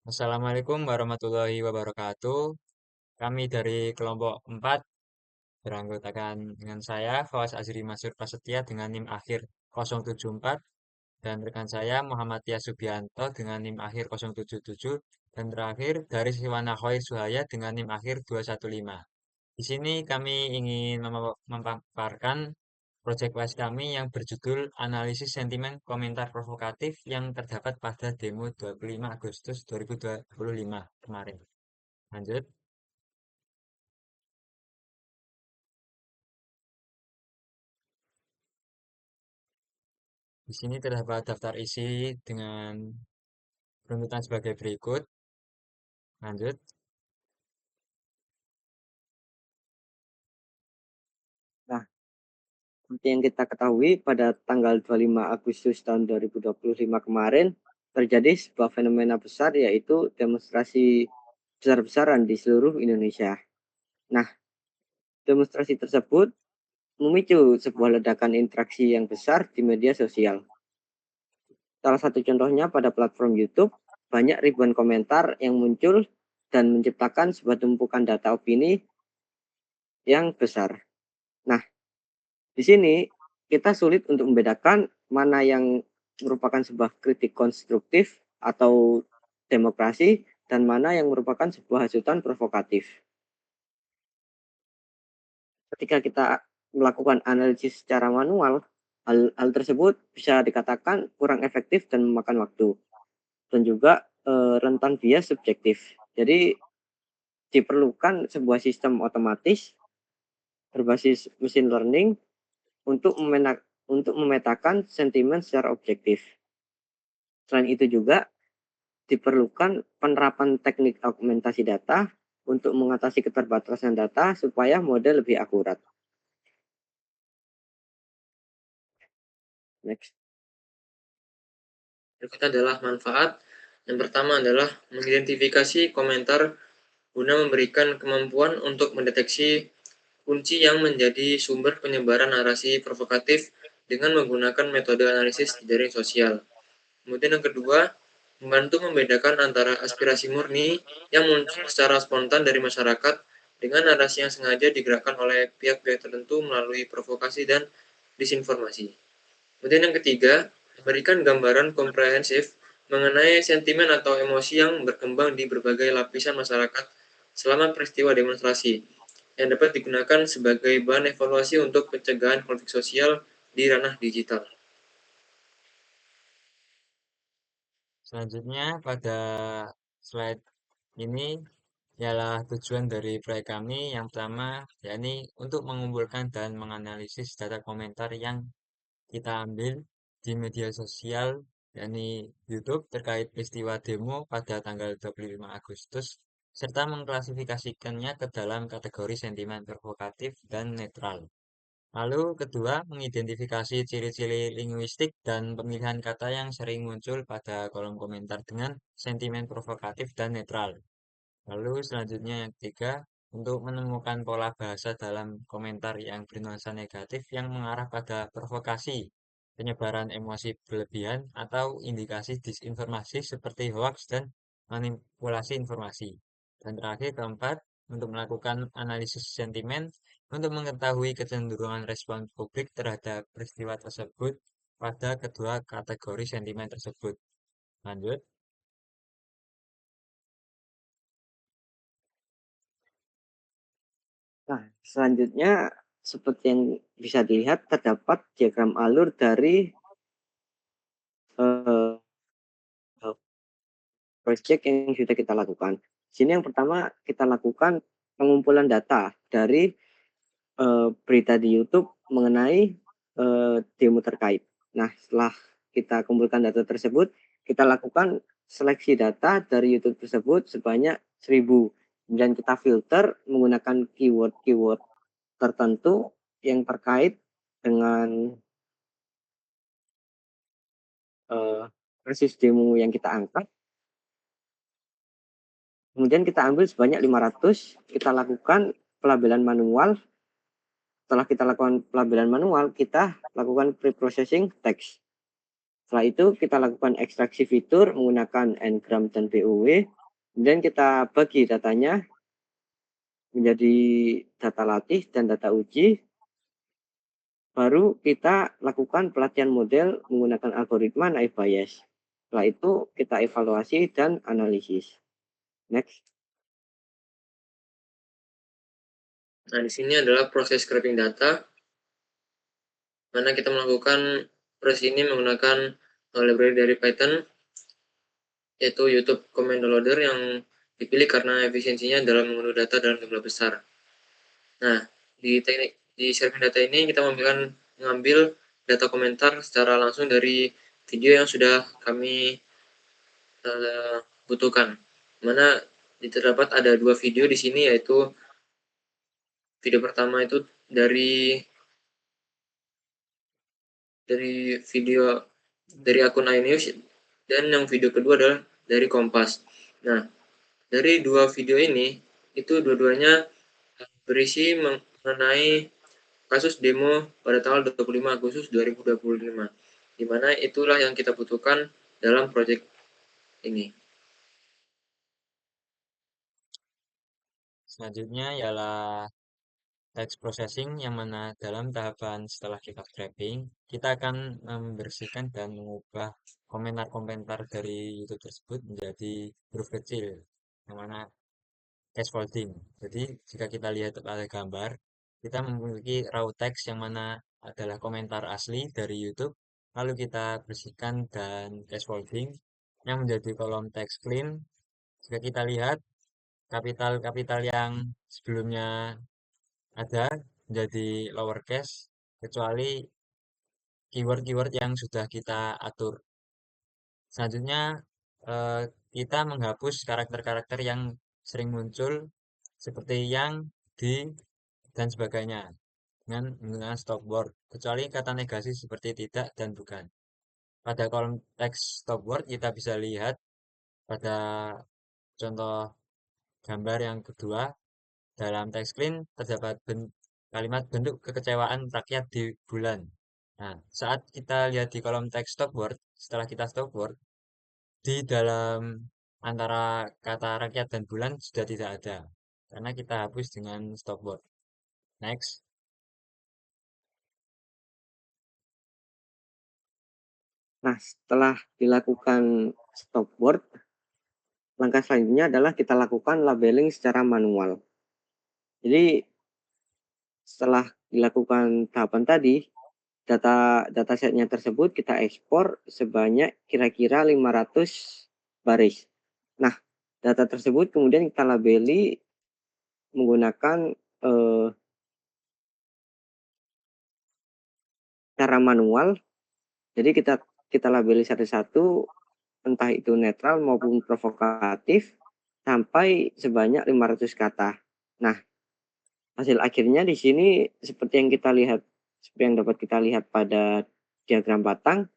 Assalamualaikum warahmatullahi wabarakatuh. Kami dari kelompok 4 beranggotakan dengan saya, Fawaz Azri Masur Prasetya dengan NIM akhir 074 dan rekan saya Muhammad Tia Subianto dengan NIM akhir 077 dan terakhir dari Siwana Khoir Suhaya dengan NIM akhir 215. Di sini kami ingin memaparkan proyek was kami yang berjudul Analisis Sentimen Komentar Provokatif yang terdapat pada demo 25 Agustus 2025 kemarin. Lanjut. Di sini terdapat daftar isi dengan runtutan sebagai berikut. Lanjut. Nah, seperti yang kita ketahui, pada tanggal 25 Agustus tahun 2025 kemarin, terjadi sebuah fenomena besar, yaitu demonstrasi besar-besaran di seluruh Indonesia. Nah, demonstrasi tersebut memicu sebuah ledakan interaksi yang besar di media sosial. Salah satu contohnya pada platform YouTube, banyak ribuan komentar yang muncul dan menciptakan sebuah tumpukan data opini yang besar. Nah, di sini kita sulit untuk membedakan mana yang merupakan sebuah kritik konstruktif atau demokrasi dan mana yang merupakan sebuah hasutan provokatif. Ketika kita melakukan analisis secara manual, hal tersebut bisa dikatakan kurang efektif dan memakan waktu dan juga rentan bias subjektif. Jadi diperlukan sebuah sistem otomatis berbasis machine learning untuk memetakan sentimen secara objektif. Selain itu juga diperlukan penerapan teknik augmentasi data untuk mengatasi keterbatasan data supaya model lebih akurat. Next. Berikut adalah manfaat. Yang pertama adalah mengidentifikasi komentar guna memberikan kemampuan untuk mendeteksi kunci yang menjadi sumber penyebaran narasi provokatif dengan menggunakan metode analisis jaring sosial. Kemudian yang kedua, membantu membedakan antara aspirasi murni yang muncul secara spontan dari masyarakat dengan narasi yang sengaja digerakkan oleh pihak-pihak tertentu melalui provokasi dan disinformasi. Kemudian yang ketiga, memberikan gambaran komprehensif mengenai sentimen atau emosi yang berkembang di berbagai lapisan masyarakat selama peristiwa demonstrasi, yang dapat digunakan sebagai bahan evaluasi untuk pencegahan konflik sosial di ranah digital. Selanjutnya pada slide ini ialah tujuan dari proyek kami yang pertama yakni untuk mengumpulkan dan menganalisis data komentar yang kita ambil di media sosial yakni YouTube terkait peristiwa demo pada tanggal 25 Agustus serta mengklasifikasikannya ke dalam kategori sentimen provokatif dan netral. Lalu kedua, mengidentifikasi ciri-ciri linguistik dan pemilihan kata yang sering muncul pada kolom komentar dengan sentimen provokatif dan netral. Lalu selanjutnya yang ketiga, untuk menemukan pola bahasa dalam komentar yang bernuansa negatif yang mengarah pada provokasi, penyebaran emosi berlebihan, atau indikasi disinformasi seperti hoax dan manipulasi informasi. Dan terakhir keempat, untuk melakukan analisis sentimen untuk mengetahui kecenderungan respon publik terhadap peristiwa tersebut pada kedua kategori sentimen tersebut. Lanjut. Nah, selanjutnya seperti yang bisa dilihat terdapat diagram alur dari uh, project yang sudah kita lakukan. Sini yang pertama kita lakukan pengumpulan data dari berita di YouTube mengenai demo terkait. Nah, setelah kita kumpulkan data tersebut, kita lakukan seleksi data dari YouTube tersebut sebanyak 1000. Kemudian kita filter menggunakan keyword-keyword tertentu yang terkait dengan basis demo yang kita angkat. Kemudian kita ambil sebanyak 500, kita lakukan pelabelan manual. Setelah kita lakukan pelabelan manual, kita lakukan pre-processing teks. Setelah itu kita lakukan ekstraksi fitur menggunakan ngram dan BOW. Kemudian kita bagi datanya menjadi data latih dan data uji. Baru kita lakukan pelatihan model menggunakan algoritma naive Bayes. Setelah itu kita evaluasi dan analisis. Next. Nah, di sini adalah proses scraping data, mana kita melakukan proses ini menggunakan library dari Python, yaitu YouTube Command Loader yang dipilih karena efisiensinya dalam mengunduh data dalam jumlah besar. Nah, di scraping data ini kita mengambil data komentar secara langsung dari video yang sudah kami butuhkan. Mana terdapat ada 2 video di sini, yaitu video pertama itu dari video dari akun iNews, dan yang video kedua adalah dari Kompas. Nah, dari 2 video ini itu dua-duanya berisi mengenai kasus demo pada tanggal 25 Agustus 2025, di mana itulah yang kita butuhkan dalam proyek ini. Selanjutnya ialah text processing, yang mana dalam tahapan setelah kita scraping, kita akan membersihkan dan mengubah komentar-komentar dari YouTube tersebut menjadi huruf kecil, yang mana scaffolding. Jadi jika kita lihat pada gambar, kita memiliki raw text yang mana adalah komentar asli dari YouTube, lalu kita bersihkan dan scaffolding yang menjadi kolom text clean. Jika kita lihat, kapital-kapital yang sebelumnya ada menjadi lowercase, kecuali keyword-keyword yang sudah kita atur. Selanjutnya, kita menghapus karakter-karakter yang sering muncul seperti yang, di, dan sebagainya dengan menggunakan stop word, kecuali kata negasi seperti tidak dan bukan. Pada kolom teks stop word kita bisa lihat pada contoh gambar yang kedua, dalam teks clean terdapat kalimat bentuk kekecewaan rakyat di bulan. Nah, saat kita lihat di kolom teks stop word, setelah kita stop word, di dalam antara kata rakyat dan bulan sudah tidak ada, karena kita hapus dengan stop word. Next. Nah, setelah dilakukan stop word, langkah selanjutnya adalah kita lakukan labeling secara manual. Jadi setelah dilakukan tahapan tadi, datasetnya tersebut kita ekspor sebanyak kira-kira 500 baris. Nah, data tersebut kemudian kita labeli menggunakan cara manual. Jadi kita labeli satu-satu, entah itu netral maupun provokatif, sampai sebanyak 500 kata. Nah, hasil akhirnya di sini seperti yang dapat kita lihat pada diagram batang,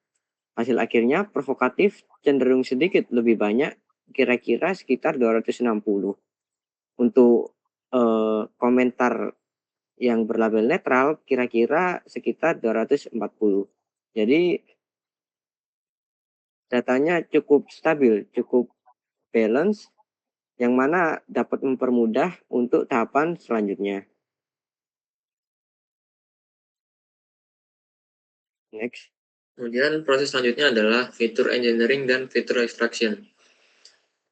hasil akhirnya provokatif cenderung sedikit lebih banyak, kira-kira sekitar 260. Untuk komentar yang berlabel netral kira-kira sekitar 240. Jadi datanya cukup stabil, cukup balance, yang mana dapat mempermudah untuk tahapan selanjutnya. Next. Kemudian proses selanjutnya adalah fitur engineering dan fitur extraction.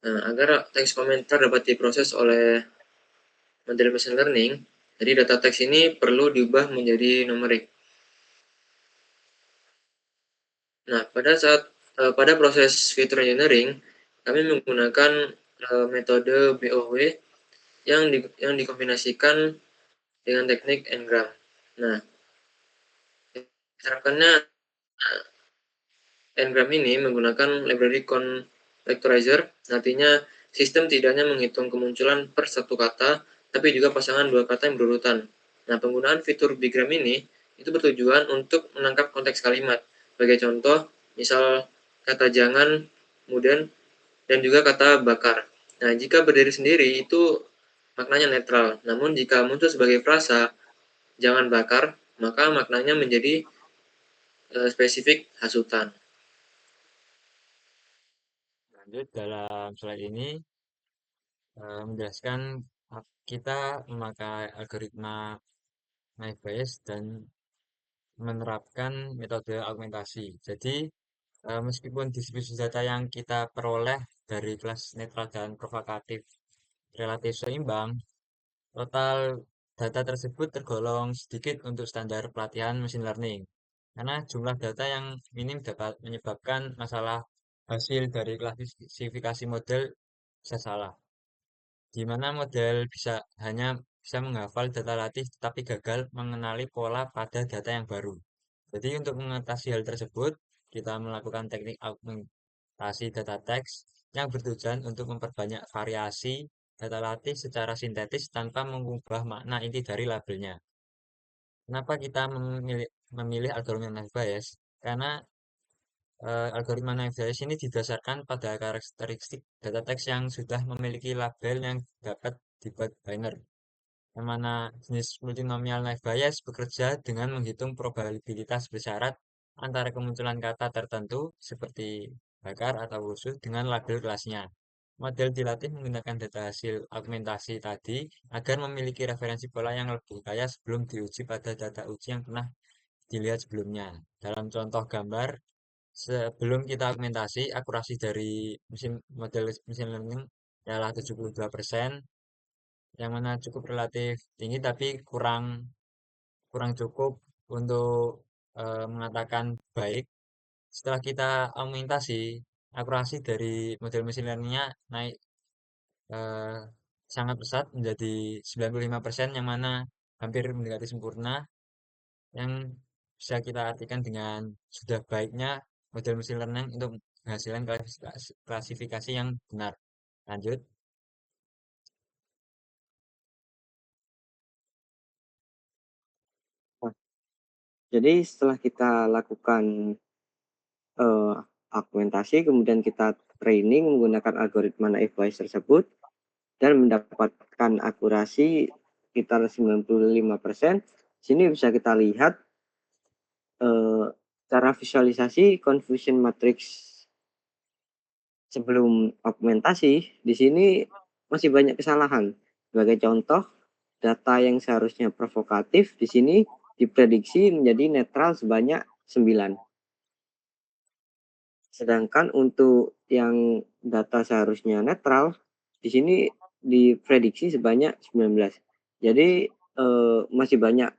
Nah, agar teks komentar dapat diproses oleh model machine learning, jadi data teks ini perlu diubah menjadi numerik. Nah, pada proses fitur engineering, kami menggunakan metode BOW yang dikombinasikan dengan teknik ngram. Nah, terapkannya ngram ini menggunakan library convectorizer, artinya sistem tidak hanya menghitung kemunculan per satu kata, tapi juga pasangan dua kata yang berurutan. Nah, penggunaan fitur bigram ini itu bertujuan untuk menangkap konteks kalimat. Sebagai contoh, misal kata jangan, kemudian dan juga kata bakar. Nah, jika berdiri sendiri itu maknanya netral. Namun jika muncul sebagai frasa jangan bakar, maka maknanya menjadi spesifik hasutan. Lanjut, dalam slide ini menjelaskan kita memakai algoritma Naive Bayes dan menerapkan metode augmentasi. Jadi, meskipun distribusi data yang kita peroleh dari kelas netral dan provokatif relatif seimbang, total data tersebut tergolong sedikit untuk standar pelatihan machine learning. Karena jumlah data yang minim dapat menyebabkan masalah hasil dari klasifikasi model bisa salah. Di mana model hanya bisa menghafal data latih tetapi gagal mengenali pola pada data yang baru. Jadi untuk mengatasi hal tersebut, kita melakukan teknik augmentasi data teks yang bertujuan untuk memperbanyak variasi data latih secara sintetis tanpa mengubah makna inti dari labelnya. Kenapa kita memilih algoritma naive Bayes? Karena algoritma naive Bayes ini didasarkan pada karakteristik data teks yang sudah memiliki label yang dapat dibuat binary, yang mana jenis multinomial naive Bayes bekerja dengan menghitung probabilitas bersyarat antara kemunculan kata tertentu seperti bakar atau rusuh dengan label kelasnya. Model dilatih menggunakan data hasil augmentasi tadi agar memiliki referensi pola yang lebih kaya sebelum diuji pada data uji yang pernah dilihat sebelumnya. Dalam contoh gambar, sebelum kita augmentasi, akurasi dari model mesin learning adalah 72%, yang mana cukup relatif tinggi tapi kurang kurang cukup untuk mengatakan baik. Setelah kita augmentasi, akurasi dari model mesin learningnya naik eh, sangat pesat menjadi 95%, yang mana hampir mendekati sempurna, yang bisa kita artikan dengan sudah baiknya model mesin learning untuk menghasilkan klasifikasi yang benar. Lanjut. Nah, jadi setelah kita lakukan augmentasi, kemudian kita training menggunakan algoritma naive Bayes tersebut dan mendapatkan akurasi sekitar 95%. Sini bisa kita lihat cara visualisasi confusion matrix sebelum augmentasi. Di sini masih banyak kesalahan. Sebagai contoh, data yang seharusnya provokatif di sini diprediksi menjadi netral sebanyak 9. Sedangkan untuk yang data seharusnya netral, di sini diprediksi sebanyak 19. Jadi masih banyak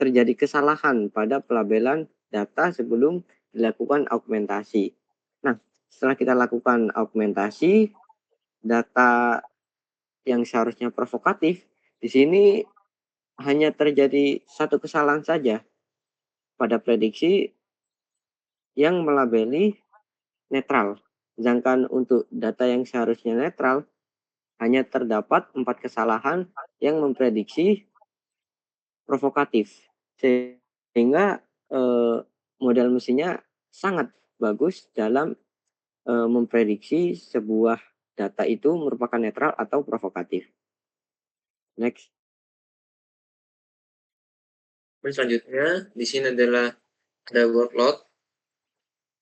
terjadi kesalahan pada pelabelan data sebelum dilakukan augmentasi. Nah, setelah kita lakukan augmentasi, data yang seharusnya provokatif, di sini hanya terjadi satu kesalahan saja pada prediksi yang melabeli netral. Sedangkan untuk data yang seharusnya netral, hanya terdapat 4 kesalahan yang memprediksi provokatif. Sehingga model mesinnya sangat bagus dalam memprediksi sebuah data itu merupakan netral atau provokatif. Next. Selanjutnya, di sini adalah ada workload.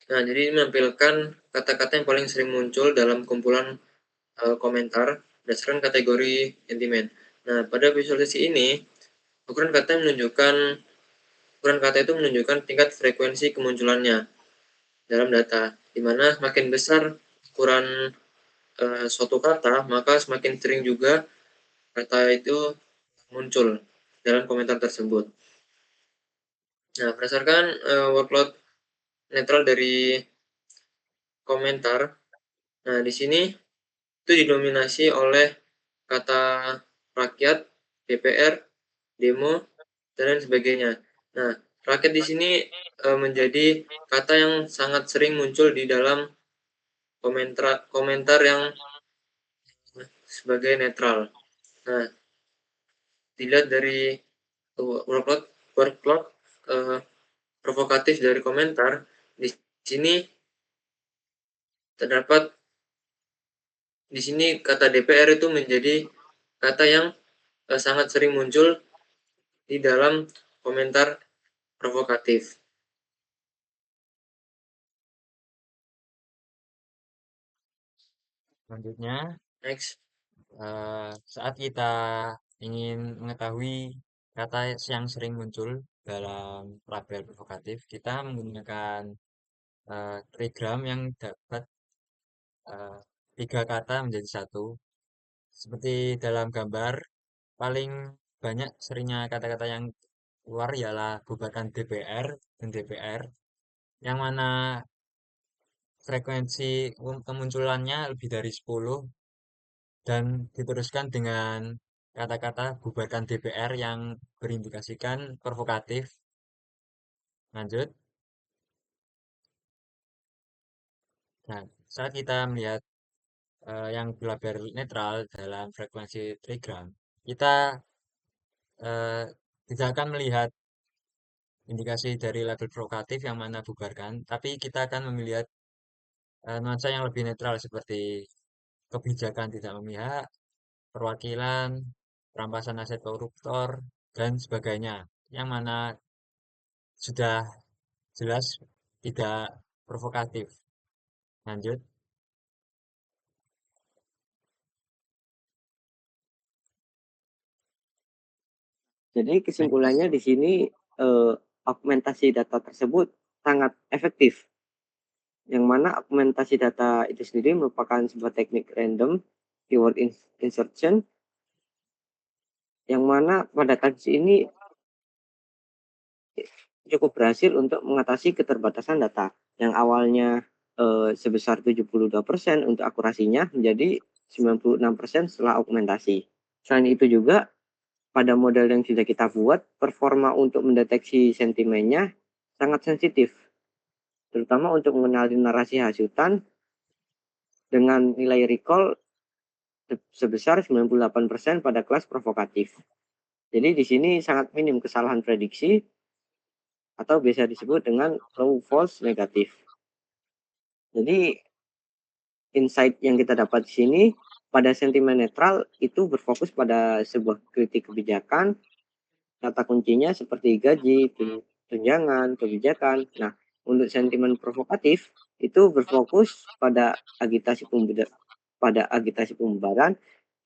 Nah, jadi ini menampilkan kata-kata yang paling sering muncul dalam kumpulan komentar berdasarkan kategori sentimen. Nah, pada visualisasi ini, ukuran kata itu menunjukkan tingkat frekuensi kemunculannya dalam data, di mana semakin besar ukuran suatu kata, maka semakin sering juga kata itu muncul dalam komentar tersebut. Nah, berdasarkan workload netral dari komentar, nah di sini itu didominasi oleh kata rakyat, DPR, demo, dan lain sebagainya. Nah, rakyat di sini menjadi kata yang sangat sering muncul di dalam komentar yang sebagai netral. Nah, dilihat dari workload provokatif dari komentar, di sini terdapat kata DPR itu menjadi kata yang sangat sering muncul di dalam komentar provokatif. Selanjutnya, Next. saat kita ingin mengetahui kata yang sering muncul dalam label provokatif, kita menggunakan trigram yang dapat eh, tiga kata menjadi satu. Seperti dalam gambar, paling banyak seringnya kata-kata yang keluar ialah bubarkan DPR dan DPR, yang mana frekuensi kemunculannya lebih dari 10 dan diteruskan dengan kata-kata bubarkan DPR yang berindikasikan provokatif. Lanjut. Nah, saat kita melihat yang berlabel netral dalam frekuensi trigram, kita eh, tidak akan melihat indikasi dari label provokatif yang mana bubarkan, tapi kita akan melihat nuansa yang lebih netral seperti kebijakan tidak memihak, perwakilan, perampasan aset koruptor, dan sebagainya. Yang mana sudah jelas tidak provokatif. Lanjut. Jadi Next. kesimpulannya di sini augmentasi data tersebut sangat efektif, yang mana augmentasi data itu sendiri merupakan sebuah teknik random keyword insertion, yang mana pada kasus ini cukup berhasil untuk mengatasi keterbatasan data yang awalnya sebesar 72% untuk akurasinya menjadi 96% setelah augmentasi. Selain itu juga pada model yang sudah kita buat, performa untuk mendeteksi sentimennya sangat sensitif, terutama untuk mengenali narasi hasutan dengan nilai recall sebesar 98% pada kelas provokatif. Jadi di sini sangat minim kesalahan prediksi atau biasa disebut dengan low false negatif. Jadi insight yang kita dapat di sini pada sentimen netral itu berfokus pada sebuah kritik kebijakan, kata kuncinya seperti gaji, tunjangan, kebijakan. Nah, untuk sentimen provokatif itu berfokus pada agitasi pembubaran,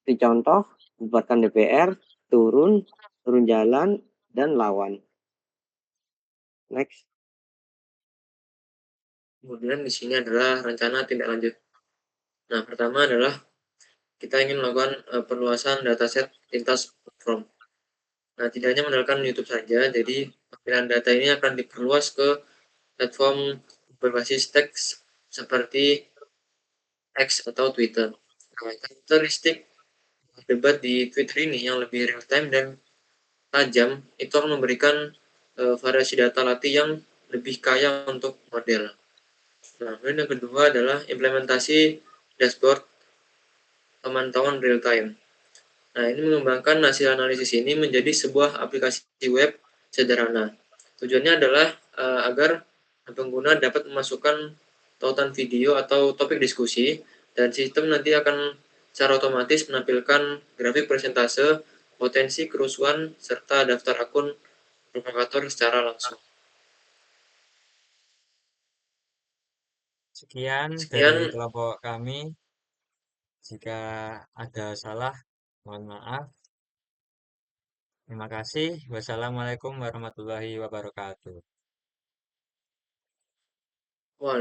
seperti contoh bubarkan DPR, turun, turun jalan, dan lawan. Next. Kemudian di sini adalah rencana tindak lanjut. Nah, pertama adalah kita ingin melakukan perluasan dataset lintas platform. Nah, tidak hanya mengandalkan YouTube saja, jadi pemilihan data ini akan diperluas ke platform berbasis teks seperti X atau Twitter. Nah, karakteristik debat di Twitter ini yang lebih real time dan tajam itu akan memberikan variasi data latih yang lebih kaya untuk model. Nah, kemudian yang kedua adalah implementasi dashboard pemantauan real time. Nah, ini mengembangkan hasil analisis ini menjadi sebuah aplikasi web sederhana. Tujuannya adalah agar pengguna dapat memasukkan tautan video atau topik diskusi, dan sistem nanti akan secara otomatis menampilkan grafik persentase, potensi kerusuhan, serta daftar akun provokator secara langsung. Sekian dari Sekian, kelompok kami. Jika ada salah, mohon maaf. Terima kasih. Wassalamualaikum warahmatullahi wabarakatuh. wah